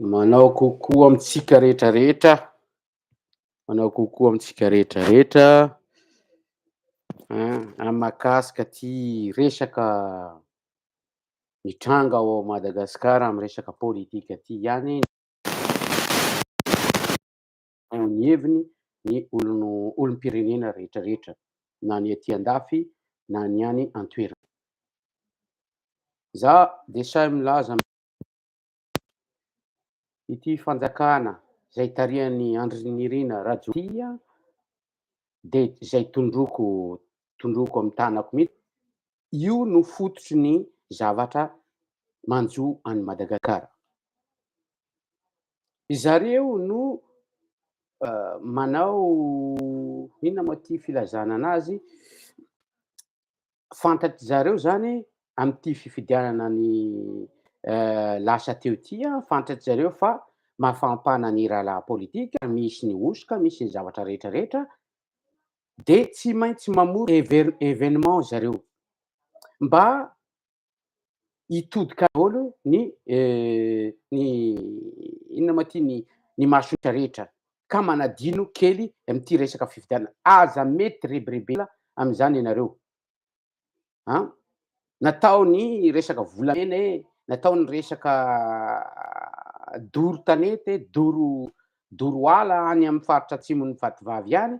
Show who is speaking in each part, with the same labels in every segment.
Speaker 1: Manao kokoa amitsika rehetrarehetra, manao kokoa amitsika rehetrarehetra mahakasika ty resaka mitranga ao Madagasikara amy resaka pôlitika ty ihany ny heviny ny olom-pirenena rehetrarehetra na ny aty andafy na ny any an-toerana. Za de sahy milaza ity fanjakana zay tarihan'ny Andry Nirina Rajoelina de zay tondroko amy tanako mihitsy, io no fototry ny zavatra manjo any Madagasikara. Zareo no manao inona moa ty filazana anazy, fantatry zareo zany am'ty fifidianana ny lasa teo ty fantatry zareo fa mafampana ny rahalahy pôlitika, misy ny osoka, misy ny zavatra rehetrarehetra de tsy maintsy mamory événement zareo mba hitodika ôlo ny inona moa ty ny masotra rehetra ka manadino kely am'ty resaka fifidianana. Aza mety rebirebela am'zany ianareo nataony resaka volamena nataony resaka doro tanety doro ala any amy faritra atsimon'ny Vatovavy any,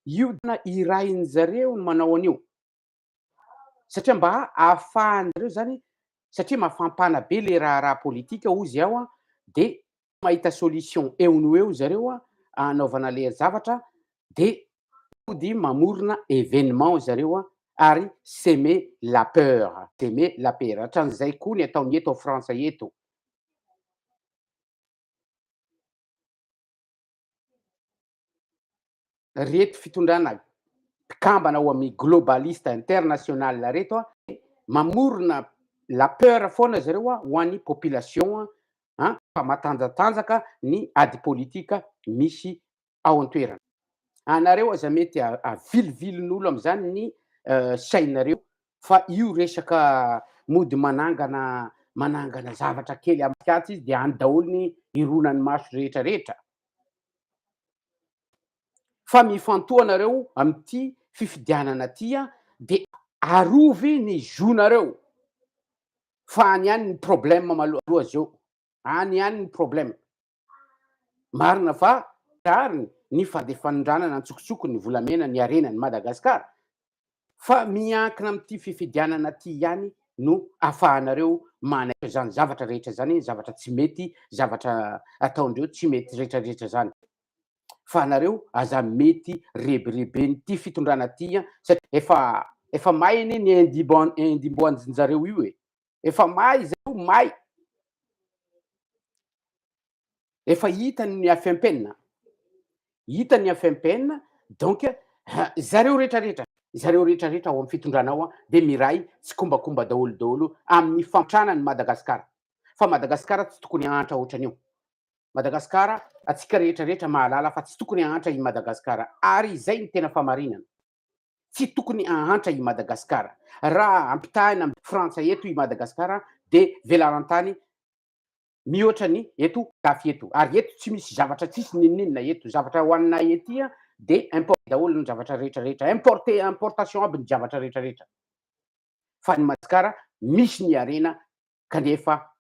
Speaker 1: io na irainy zareo no manao an'io satria mba ahafahan'jareo zany satria mafampana be le raha pôlitika ozy ao de mahita solution eo no eo zareo anaovana le zavatra de ody mamorona événement zareo ary semer la peur, hatran'zay koa ny ataony eto a Frantsa eto. Reto fitondrana mpikambana ao amy globaliste international reto mamorona la peur foana zareo ho an'ny population fa matanjatanjaka ny ady pôlitika misy ao an-toerana. Anareo aza mety avilivilin'olo am'zany ny sainareo fa io resaka mody manangana zavatra kely amikatsy izy de any daholo ny ironany maso rehetrarehetra. Fa mifantoha anareo am'ty fifidianana ty de arovy ny zonareo fa any ihany ny problème maloha zao, any ihany ny problème. Marina fa ariny ny fandefanondranana antsokotsoko ny volamena ny arenany Madagasikara fa miankina am'ty fifidianana ty ihany no ahafahanareo manaiky zany zavatra rehetra zany, zavatra tsy mety, zavatra ataondreo tsy mety rehetrarehetra zany. Fa anareo aza mety rebireben'ty fitondrana ty satria efa may anie ny indimboanjareo io efa may zareo may, efa hitany ny afempena, hitany afempena donc zareo rehetrarehetra ao amy fitondrana ao de miray tsy kombakomba daholo amin'ny fampitranany Madagasikara fa Madagasikara tsy tokony hantra ohatran'io. Madagasikara atsika rehetrarehetra mahalala fa tsy tokony hahantra i Madagasikara ary zay ny tena famarinana, tsy tokony hahantra i Madagasikara. Raha ampitahina amy Frantsa eto i Madagasikara de velarantany mihoatra ny eto dafy eto ary eto tsy misy zavatra tsisy ninninona eto, zavatra hoaninay ety de importe daholo ny zavatra rehetrarehetra, importation aby ny zavatra rehetrarehetra fa ny Madagasikara misy ny arena kanefa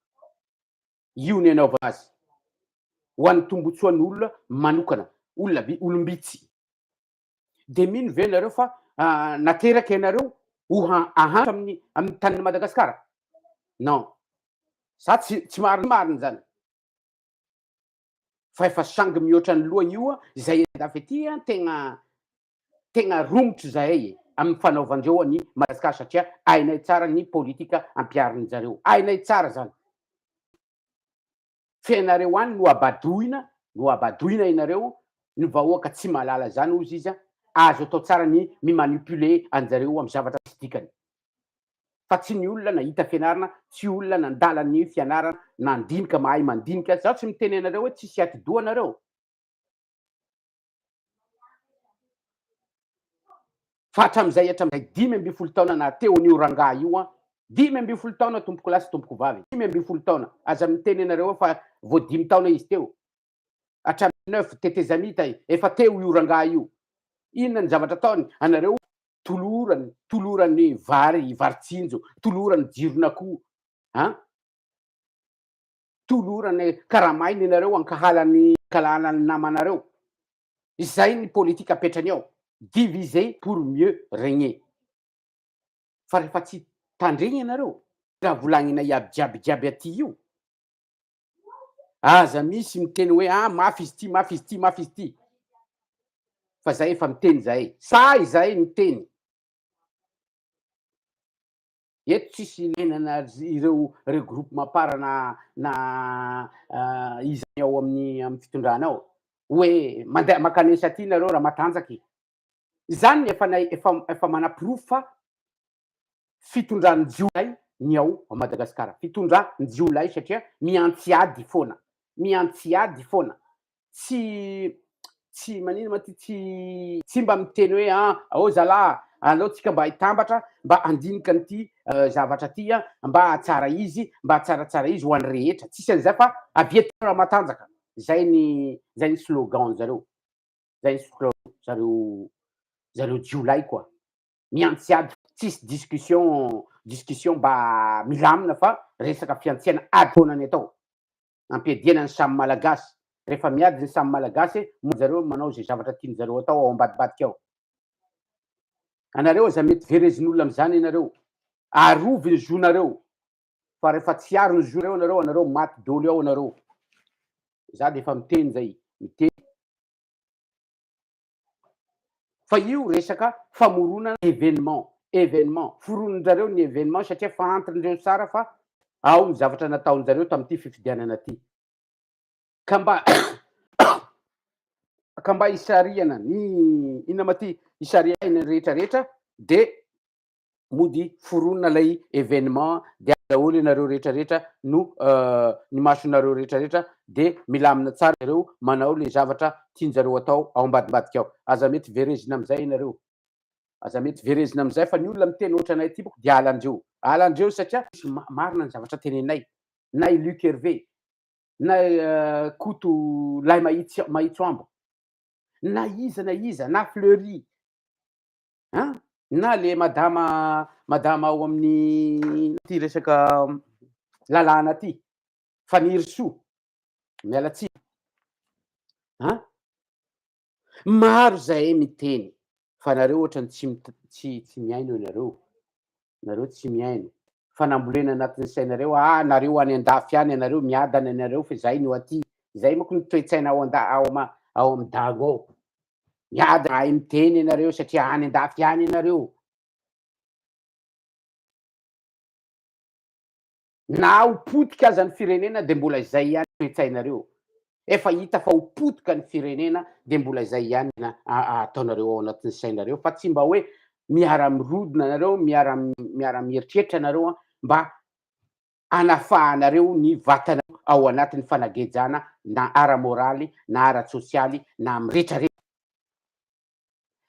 Speaker 1: io ny anaovana azy ho an'ny tombotsoan'olona manokana, olombitsy. De mino ve nareo fa nateraky anareo ho ahantra amin'ny tanin'ny Madagasikara? Non, sa tsy marina zany fa efa sangy mihoatra ny lohany io zay andafy aty tegna romotry zahay amin'ny fanaovandreo ny Madagasikara satria hainay tsara ny pôlitika ampiariny zareo, hainay tsara zany. Fianareo any no abadoina inareo ny vahoaka tsy mahalala zany ozy izy azo atao tsara ny mimanipuler anjareo amy zavatra tsy dikany. Fa tsy ny olona nahita fianarana, tsy olona nandala ny fianarana nandinika mahay mandinika, zaho tsy miteny anareo hoe tsisy ati-doha anareo. fa hatram'izay 5 taona na teo an'io rangahy io a 5 taona tompoko lasy tompoko vavy 5 taona aza miteny anareo fa vao 5 taona izy teo hatramin'ny 9 tetezamita efa teo io rangahy io inona ny zavatra ataony anareo tolorany varitsinjo tolorany jiron'akoho tolorany karamainy nareo ankahalany kalanany namanareo izay ny politika apetrany ao diviser pour mieux régner fa rehefa tsy tandreny anareo raha volagnina jiaby aty io aza misy miteny hoe mafy izy ty fa zay efa miteny zay sa izay miteny eto tsisy lenana ireo regroupement para na izany ao amin'ny fitondrana ao hoe mandeha makanesa aty nareo raha matanjaky zany efa manaprofo fa fitondran'ny jiolay ny ao a Madagasikara fitondran'ny jiolay satria miantsiady foana tsy manino ma ty tsy mba miteny hoe ao zalahy aleo tsika mba hitambatra mba andinika an'ity zavatra ty mba atsara izy mba tsaratsara izy ho an'ny rehetra tsisy an'izay fa aviatiny raha matanjaka zay ny slogan zareo zay ny slogan zareo jiolay koa miantsiady tsisy discussion mba milamina fa resaka fiantsiana ady atao ampiadianany samy malagasy rehefa miady ny samy malagasy moa zareo manao zay zavatra tiany zareo atao ao ambadibadiky ao anareo aza mety verezin'olona am'zany anareo arovy ny zonareo fa rehefa tsy aro ny zonareo anareo maty dolo ao anareo za de efa miteny zay miteny fa io resaka famoronana événement foronan-jareo ny événement satria fantindreo tsara fa ao ny zavatra nataon'jareo tam'ty fifidianana ty ka mba isariana ny ina ma ty isariana rehetrarehetra de mody foronina lay événement de daholo ianareo rehetrarehetra no ny masonareo rehetrarehetra de milamina tsara zareo manao le zavatra tianjareo atao ao ambadibadiky ao aza mety verezina am'zay ianareo aza mety verezina am'zay fa ny olona miteny ohatranay ty boko de alandreo satria marina ny zavatra tenenay na Luc Hervé na koto lay Mahitsoambo na iza na Fleury na le madama ao amin'ny ty resaka lalàna ty Faniry Soa mialatsiny maro zay miteny fa nareo ohatrany tsy miaino nareo tsy miaino fanambolena anatin'ny sainareo nareo any andafy any anareo miadana anareo fa zay no aty zay moko nitoetsaina ao amin'ny dago ao miadana ay miteny anareo satria any andafy any anareo na hopotika aza ny firenena de mbola zay ihany toetsainareo efa hita fa hopotika ny firenena de mbola zay ihany ataonareo ao anatin'ny sainareo fa tsy mba hoe miara-mirodina anareo miara-mieritreritra anareo mba anafahanareo ny vatanareo ao anatin'ny fanagejana na ara-moraly na ara-tsosialy na am'rehetrarehetra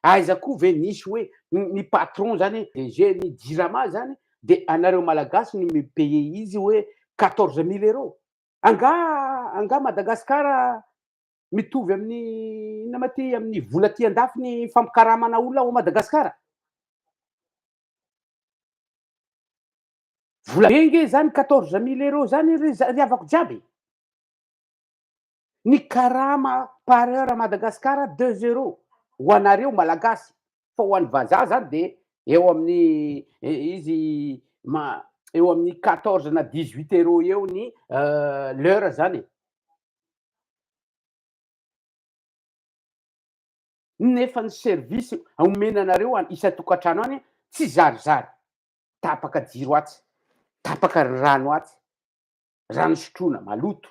Speaker 1: aiza koa ve nisy hoe ny patron zany DG ny jirama zany de anareo malagasy ny mipaye izy hoe 14 000 euros anga Madagasikara mitovy amin'ny ina ma ty amin'ny vola ty andafy ny fampikaramana olona ao Madagasikara vola benge zany 14 000 euros zany riavako jiaby ny karama par heure a Madagasikara 2 euros ho anareo malagasy fa ho an'ny vazaha zany de eo amin'ny izy eo amin'ny 14 na 18 euros eo ny l'heure zany nefa ny service omena anareo isa-tokantrano any tsy zarizary tapaka jiro atsy tapaka rano atsy rano sotrona maloto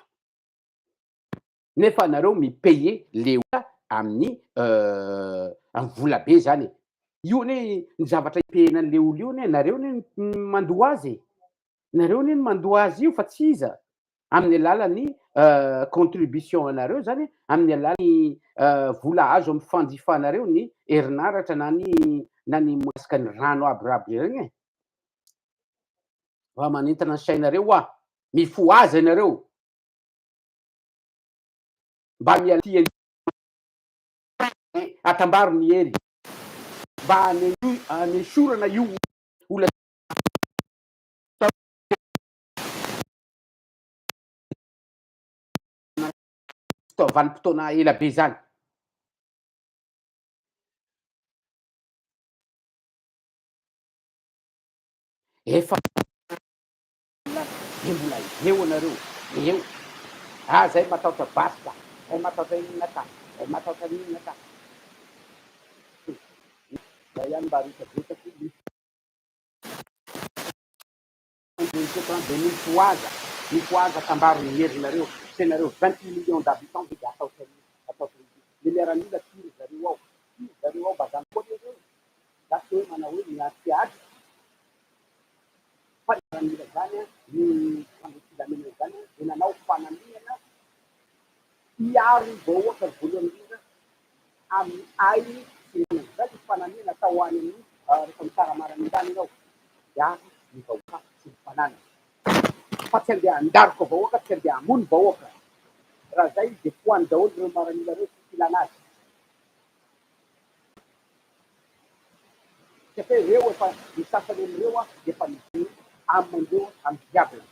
Speaker 1: nefa anareo mipaye le ola amin'ny vola be zany io ny zavatra ipayenan'le olo io nareo ny mandoa azy io fa tsy iza amin'ny alalan'ny contribution anareo zany amin'ny alalan'ny vola azo amy fanjifanareo ny herinaratra na ny masaka ny rano aby regny e. Fa manintana ny sainareo oa, mifo aza ianareo mba mialia atambaro ny hery mba anesorana io ola vanim-potoana ela be zany. Efa de mbola eo anareo, eo. Zay matahotra basy ka, zay matahotra inona ka, zay matahotra inona ka. Zay ihany mba arisabetaky de mifoaza tambaro ny herinareo, tsenareo 28 millions d'habitants de ataotra de miaramila tiry zareo ao mba zany koa reo zasy hoe manao hoe miantiady fa miaramila zany ny fandefilamena zany de nanao fanamiana hiaro vahoaka voalohany indrindra amin'ny ainy zay fanamiana atao any amin'ny rehefa mitara-maramilany ianao iaro ny vahoaka sy ny fanana fa tsy andeha andariko vahoaka, tsy andeha hamono vahoaka. Raha zay de foany daholo reo maramila reo sy filana azy. Satria reo efa ny sasany amin'ireo efa amindreo amy diable,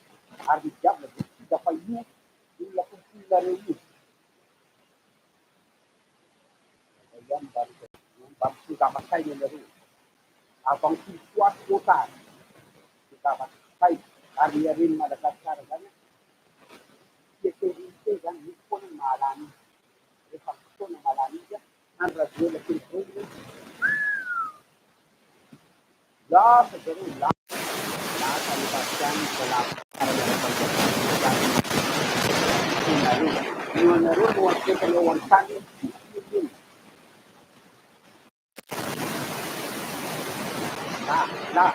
Speaker 1: ary ny diable de tiga fa io olona tomponareo io. Zay ihany mba mitongava saina ianareo. Avant qu'il soit trop tard. Mitongava saina ary miareny Madagasikara zany sécurité zany misy foana ny mahalany izy. Rehefa fotoana mahalany izy andro razoela telopolo lasa zareo lasa nefasiany io anareo no ampetany ao an-tany la